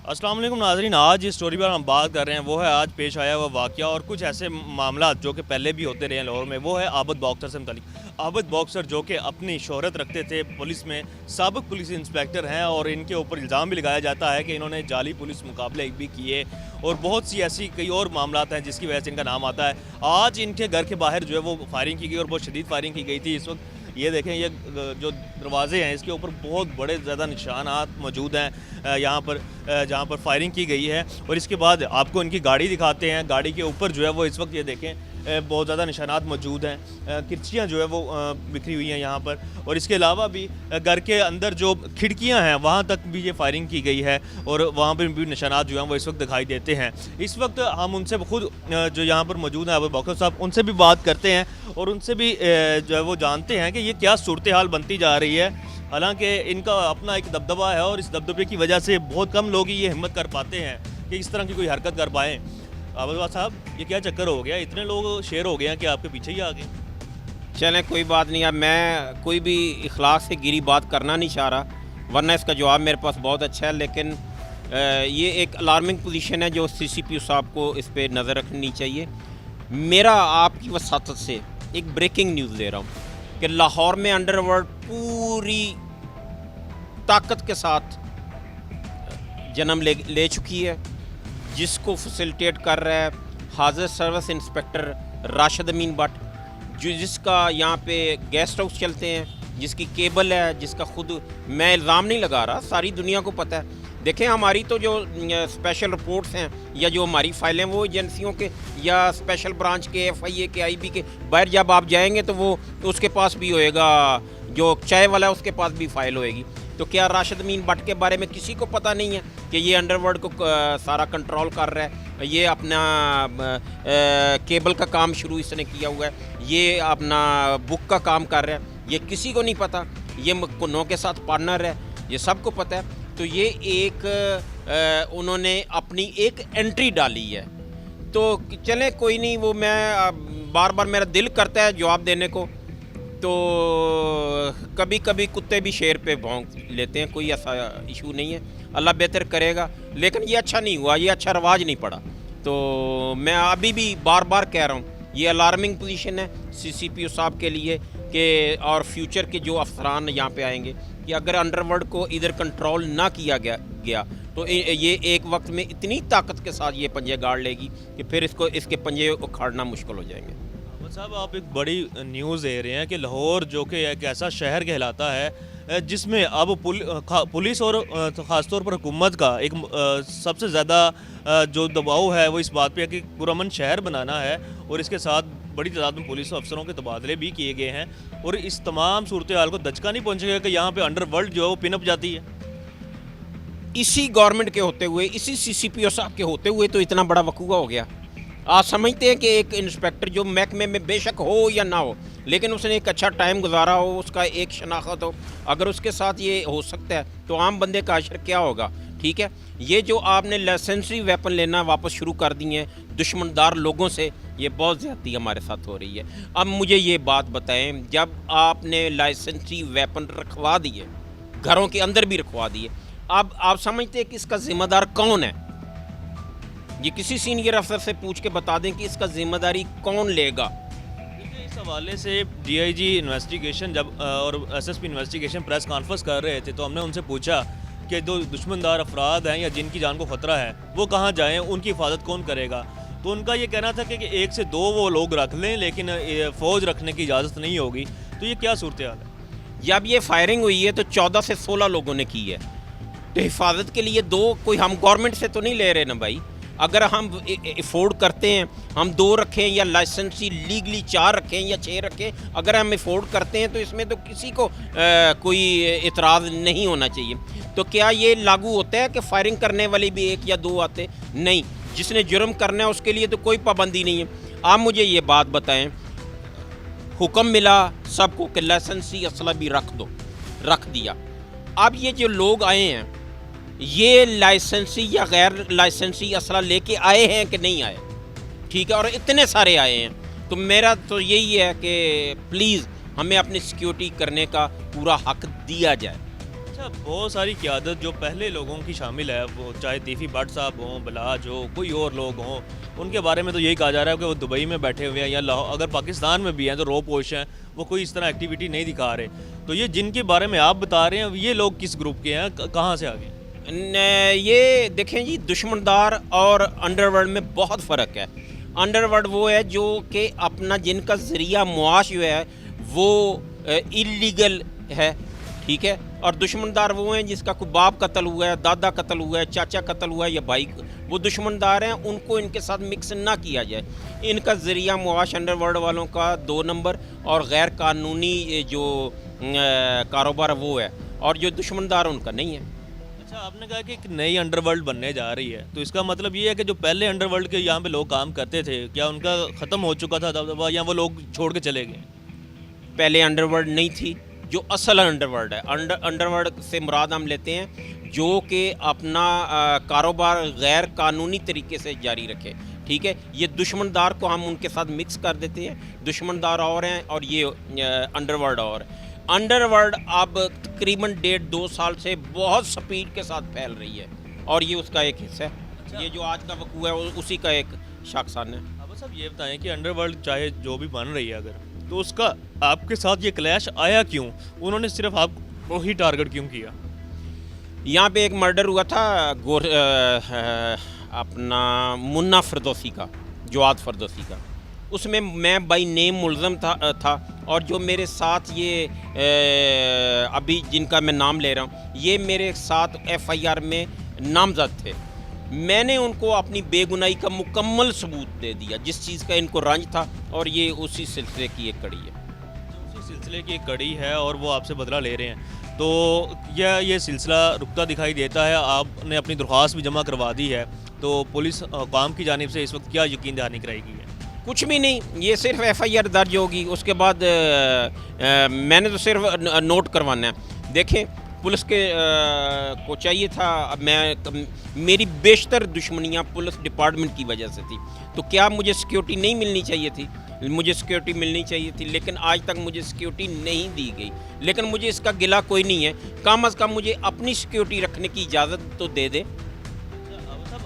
अस्सलाम वालेकुम नाज़रीन। आज जिस स्टोरी पर हम बात कर रहे हैं वो है आज पेश आया हुआ वाक़या और कुछ ऐसे मामला जो कि पहले भी होते रहे हैं लाहौर में। वो है आबद बॉक्सर से मुतालिक। आबद बॉक्सर जो कि अपनी शोहरत रखते थे पुलिस में, साबिक़ पुलिस इंस्पेक्टर हैं और इनके ऊपर इल्ज़ाम भी लगाया जाता है कि इन्होंने जाली पुलिस मुकाबले भी किए और बहुत सी ऐसी कई और मामलात हैं जिसकी वजह से इनका नाम आता है। आज इनके घर के बाहर जो है वो फायरिंग की गई और बहुत शदीद फायरिंग की गई थी। इस वक्त ये देखें, ये जो दरवाजे हैं इसके ऊपर बहुत बड़े ज़्यादा निशानात मौजूद हैं यहाँ पर जहाँ पर फायरिंग की गई है। और इसके बाद आपको इनकी गाड़ी दिखाते हैं। गाड़ी के ऊपर जो है वो इस वक्त ये देखें बहुत ज़्यादा निशानात मौजूद हैं। किरचियाँ जो है वो बिखरी हुई हैं यहाँ पर। और इसके अलावा भी घर के अंदर जो खिड़कियाँ हैं वहाँ तक भी ये फायरिंग की गई है और वहाँ पर भी निशानात जो हैं वो इस वक्त दिखाई देते हैं। इस वक्त हम उनसे खुद जो यहाँ पर मौजूद हैं आबद बॉक्सर साहब, उनसे भी बात करते हैं और उनसे भी जो है वो जानते हैं कि ये क्या सूरत हाल बनती जा रही है। हालांकि इनका अपना एक दबदबा है और इस दबदबे की वजह से बहुत कम लोग ही ये हिम्मत कर पाते हैं कि इस तरह की कोई हरकत कर पाएँ। आबद साहब, ये क्या चक्कर हो गया? इतने लोग शेर हो गए हैं कि आपके पीछे ही आ गए। चलें, कोई बात नहीं। अब मैं कोई भी इखलाक से गिरी बात करना नहीं चाह रहा, वरना इसका जवाब मेरे पास बहुत अच्छा है। लेकिन ये एक अलार्मिंग पोजीशन है जो CCPO साहब को इस पर नज़र रखनी चाहिए। मेरा आपकी वसातत से एक ब्रेकिंग न्यूज़ दे रहा हूँ कि लाहौर में अंडरवर्ल्ड पूरी ताकत के साथ जन्म ले चुकी है, जिसको फैसिलिटेट कर रहा है हाजिर सर्विस इंस्पेक्टर राशिद अमीन भट्ट, जिसका यहाँ पे गेस्ट हाउस चलते हैं, जिसकी केबल है, जिसका खुद मैं इल्ज़ाम नहीं लगा रहा, सारी दुनिया को पता है। देखें, हमारी तो जो स्पेशल रिपोर्ट्स हैं या जो हमारी फाइलें वो एजेंसियों के या स्पेशल ब्रांच के FIA के IB के बाहर जब आप जाएंगे तो वो उसके पास भी होएगा, जो चाय वाला है उसके पास भी फाइल होएगी। तो क्या राशिद अमीन भट्ट के बारे में किसी को पता नहीं है कि ये अंडरवर्ल्ड को सारा कंट्रोल कर रहा है? ये अपना केबल का काम शुरू इसने किया हुआ है, ये अपना बुक का काम कर रहा है, ये किसी को नहीं पता। ये कुन्नों के साथ पार्टनर है, ये सबको पता है। तो ये एक उन्होंने अपनी एक एंट्री डाली है। तो चलें, कोई नहीं, वो मैं बार बार मेरा दिल करता है जवाब देने को, तो कभी कभी कुत्ते भी शेर पे भौंक लेते हैं, कोई ऐसा इशू नहीं है, अल्लाह बेहतर करेगा। लेकिन ये अच्छा नहीं हुआ, ये अच्छा रवाज नहीं पड़ा। तो मैं अभी भी बार बार कह रहा हूँ, ये अलार्मिंग पोजीशन है CCPO साहब के लिए कि और फ्यूचर के जो अफसरान यहाँ पे आएंगे कि अगर अंडरवर्ल्ड को इधर कंट्रोल ना किया गया तो ये एक वक्त में इतनी ताकत के साथ ये पंजे गाड़ लेगी कि फिर इसके पंजे उखाड़ना मुश्किल हो जाएंगे। साहब, आप एक बड़ी न्यूज़ दे रहे हैं कि लाहौर जो कि एक ऐसा शहर कहलाता है जिसमें अब पुलिस और ख़ासतौर पर हुकूमत का एक सबसे ज़्यादा जो दबाव है वो इस बात पे है कि पुरअमन शहर बनाना है और इसके साथ बड़ी तादाद में पुलिस अफसरों के तबादले भी किए गए हैं। और इस तमाम सूरत हाल को दचका नहीं पहुँचेगा कि यहाँ पे अंडरवर्ल्ड जो है वो पिनअप जाती है। इसी गवर्नमेंट के होते हुए, इसी CCPO साहब के होते हुए तो इतना बड़ा वकूआ हो गया। आप समझते हैं कि एक इंस्पेक्टर जो महकमे में बेशक हो या ना हो, लेकिन उसने एक अच्छा टाइम गुजारा हो, उसका एक शनाख्त हो, अगर उसके साथ ये हो सकता है तो आम बंदे का अशर क्या होगा? ठीक है, ये जो आपने लाइसेंसी वेपन लेना वापस शुरू कर दिए हैं दुश्मनदार लोगों से, ये बहुत ज़्यादती हमारे साथ हो रही है। अब मुझे ये बात बताएं, जब आपने लाइसेंसी वेपन रखवा दिए, घरों के अंदर भी रखवा दिए, अब आप समझते हैं कि इसका ज़िम्मेदार कौन है? ये किसी सीनियर अफसर से पूछ के बता दें कि इसका जिम्मेदारी कौन लेगा। इस हवाले से DIG इन्वेस्टिगेशन जब और SSP इन्वेस्टिगेशन प्रेस कॉन्फ्रेंस कर रहे थे तो हमने उनसे पूछा कि जो दुश्मनदार अफराद हैं या जिनकी जान को ख़तरा है वो कहाँ जाएं, उनकी हिफाजत कौन करेगा? तो उनका ये कहना था कि 1 से 2 वो लोग रख लें, लेकिन फ़ौज रखने की इजाज़त नहीं होगी। तो ये क्या सूरत हाल है? जब ये फायरिंग हुई है तो 14 से 16 लोगों ने की है, तो हिफाजत के लिए 2 कोई हम गवर्नमेंट से तो नहीं ले रहे ना भाई। अगर हम अफोर्ड करते हैं, हम 2 रखें या लाइसेंसी लीगली 4 रखें या 6 रखें, अगर हम अफोर्ड करते हैं तो इसमें तो किसी को कोई इतराज़ नहीं होना चाहिए। तो क्या ये लागू होता है कि फायरिंग करने वाले भी 1 या 2 आते? नहीं, जिसने जुर्म करना है उसके लिए तो कोई पाबंदी नहीं है। आप मुझे ये बात बताएं, हुक्म मिला सबको कि लाइसेंसी असला भी रख दो, रख दिया। अब ये जो लोग आए हैं, ये लाइसेंसी या गैर लाइसेंसी असला लेके आए हैं कि नहीं आए? ठीक है, और इतने सारे आए हैं, तो मेरा तो यही है कि प्लीज़ हमें अपनी सिक्योरिटी करने का पूरा हक दिया जाए। अच्छा, बहुत सारी क़यादत जो पहले लोगों की शामिल है, वो चाहे दीफी भट्ट साहब हों, बलाज हो, कोई और लोग हों, उनके बारे में तो यही कहा जा रहा है कि वो दुबई में बैठे हुए हैं या लाहौर, अगर पाकिस्तान में भी हैं तो रो पोश हैं, वो कोई इस तरह एक्टिविटी नहीं दिखा रहे। तो ये जिनके बारे में आप बता रहे हैं, ये लोग किस ग्रुप के हैं, कहाँ से आ गए? ये देखें जी, दुश्मनदार और अंडरवर्ल्ड में बहुत फ़र्क है। अंडरवर्ल्ड वो है जो कि अपना जिनका ज़रिया मुआश जो है वो इलीगल है, ठीक है, और दुश्मनदार वो हैं जिसका कोई बाप कत्ल हुआ है, दादा कत्ल हुआ है, चाचा कत्ल हुआ है या भाई, वो दुश्मनदार हैं, उनको इनके साथ मिक्स ना किया जाए। इनका ज़रिया मुआश अंडरवर्ल्ड वालों का 2 नंबर और गैर कानूनी जो कारोबार वो है, और जो दुश्मनदार उनका नहीं है। अच्छा, आपने कहा कि एक नई अंडरवर्ल्ड बनने जा रही है, तो इसका मतलब ये है कि जो पहले अंडरवर्ल्ड के यहाँ पे लोग काम करते थे, क्या उनका ख़त्म हो चुका था दबदबा, या वो लोग छोड़ के चले गए? पहले अंडरवर्ल्ड नहीं थी, जो असल अंडरवर्ल्ड है, अंडरवर्ल्ड से मुराद हम लेते हैं जो कि अपना कारोबार गैर कानूनी तरीके से जारी रखे, ठीक है। ये दुश्मनदार को हम उनके साथ मिक्स कर देते हैं, दुश्मनदार और हैं और ये अंडरवर्ल्ड और। अंडरवर्ल्ड अब तकरीबन 1.5-2 साल से बहुत स्पीड के साथ फैल रही है और ये उसका एक हिस्सा है। अच्छा। ये जो आज का वकूआ है उसी का एक शाखसान है। अब साहब ये बताएं कि अंडरवर्ल्ड चाहे जो भी बन रही है अगर, तो उसका आपके साथ ये क्लैश आया क्यों? उन्होंने सिर्फ आपको ही टारगेट क्यों किया? यहाँ पे एक मर्डर हुआ था अपना मुन्ना फरदौसी का, जवाद फरदौसी का, उसमें मैं बाई नेम मुलज़म था और जो मेरे साथ ये अभी जिनका मैं नाम ले रहा हूँ, ये मेरे साथ FIR में नामजद थे। मैंने उनको अपनी बेगुनाही का मुकम्मल सबूत दे दिया, जिस चीज़ का इनको रंज था, और ये उसी सिलसिले की एक कड़ी है। उसी सिलसिले की एक कड़ी है और वो आपसे बदला ले रहे हैं, तो ये सिलसिला रुकता दिखाई देता है। आपने अपनी दरख्वास्त भी जमा करवा दी है, तो पुलिस काम की जानिब से इस वक्त क्या यकीन दहानी कराएगी? कुछ भी नहीं, ये सिर्फ FIR दर्ज होगी, उसके बाद मैंने तो सिर्फ नोट करवाना है। देखें, पुलिस के को चाहिए था, मेरी बेशतर दुश्मनियाँ पुलिस डिपार्टमेंट की वजह से थी, तो क्या मुझे सिक्योरिटी नहीं मिलनी चाहिए थी? मुझे सिक्योरिटी मिलनी चाहिए थी, लेकिन आज तक मुझे सिक्योरिटी नहीं दी गई। लेकिन मुझे इसका गिला कोई नहीं है, कम अज़ कम मुझे अपनी सिक्योरिटी रखने की इजाज़त तो दे दे।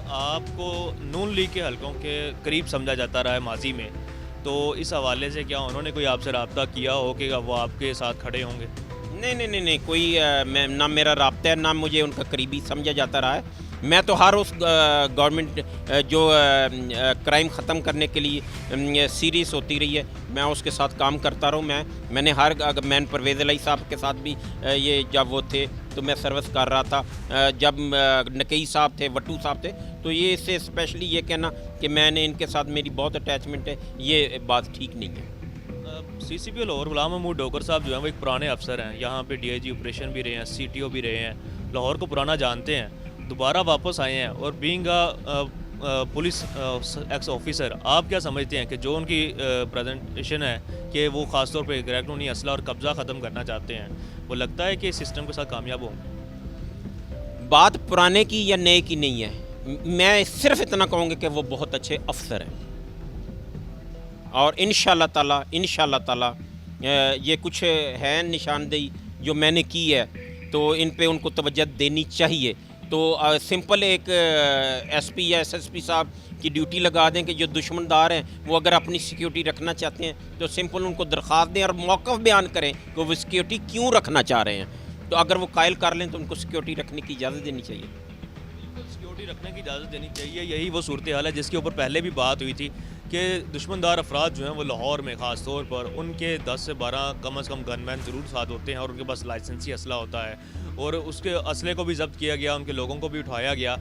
आपको नून लीग के हलकों के करीब समझा जाता रहा है माजी में, तो इस हवाले से क्या उन्होंने कोई आपसे रब्ता किया हो कि वो आपके साथ खड़े होंगे? नहीं, कोई ना मेरा रब्ता है, ना मुझे उनका करीबी समझा जाता रहा है। मैं तो हर उस गवर्नमेंट जो क्राइम ख़त्म करने के लिए सीरियस होती रही है, मैं उसके साथ काम करता रहूँ। मैंने मैंने परवेज़ इलाही साहब के साथ भी ये जब वो थे तो मैं सर्विस कर रहा था, जब नकई साहब थे, वट्टू साहब थे, तो ये इससे स्पेशली ये कहना कि मैंने इनके साथ मेरी बहुत अटैचमेंट है, ये बात ठीक नहीं है। CCP लाहौर गुलाम महमूद डोगर साहब जो हैं वो एक पुराने अफसर हैं, यहाँ पे DIG ऑपरेशन भी रहे हैं, CTO भी रहे हैं, लाहौर को पुराना जानते हैं, दोबारा वापस आए हैं और बीइंग पुलिस एक्स ऑफिसर, आप क्या समझते हैं कि जो उनकी प्रेजेंटेशन है कि वो ख़ासतौर पे गैर कानूनी असला और कब्ज़ा ख़त्म करना चाहते हैं, वो लगता है कि इस सिस्टम के साथ कामयाब होंगे? बात पुराने की या नए की नहीं है, मैं सिर्फ इतना कहूँगा कि वो बहुत अच्छे अफसर हैं और इंशाअल्लाह ताला ये कुछ है निशानदेही जो मैंने की है, तो इन पे उनको तवज्जो देनी चाहिए। तो सिंपल एक SP या SSP साहब की ड्यूटी लगा दें कि जो दुश्मनदार हैं वो अगर अपनी सिक्योरिटी रखना चाहते हैं तो सिंपल उनको दरख्वास्त दें और मौक़िफ़ बयान करें कि वो सिक्योरिटी क्यों रखना चाह रहे हैं। तो अगर वो कायल कर लें तो उनको सिक्योरिटी रखने की इजाज़त देनी चाहिए। सिक्योरिटी रखने की इजाज़त देनी चाहिए, यही वो सूरत हाल है जिसके ऊपर पहले भी बात हुई थी कि दुश्मनदार अफराद जो हैं वो लाहौर में ख़ास तौर पर उनके 10 से 12 कम से कम गनमैन ज़रूर साथ होते हैं और उनके पास लाइसेंसी असला होता है और उसके असले को भी ज़ब्त किया गया, उनके लोगों को भी उठाया गया,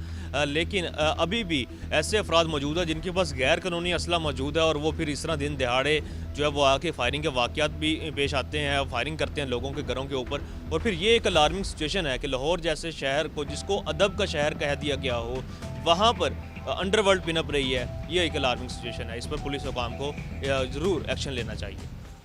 लेकिन अभी भी ऐसे अफराद मौजूद हैं जिनके पास गैर कानूनी असला मौजूद है और वो फिर इस तरह दिन दिहाड़े जो है वो आके फायरिंग के वाक़यात भी पेश आते हैं, फायरिंग करते हैं लोगों के घरों के ऊपर। और फिर ये एक अलार्मिंग सिचुएशन है कि लाहौर जैसे शहर को, जिसको अदब का शहर कह दिया गया हो, वहाँ पर अंडरवर्ल्ड पिनप रही है। ये एक अलार्मिंग सिचुएशन है, इस पर पुलिस हुकाम को ज़रूर एक्शन लेना चाहिए।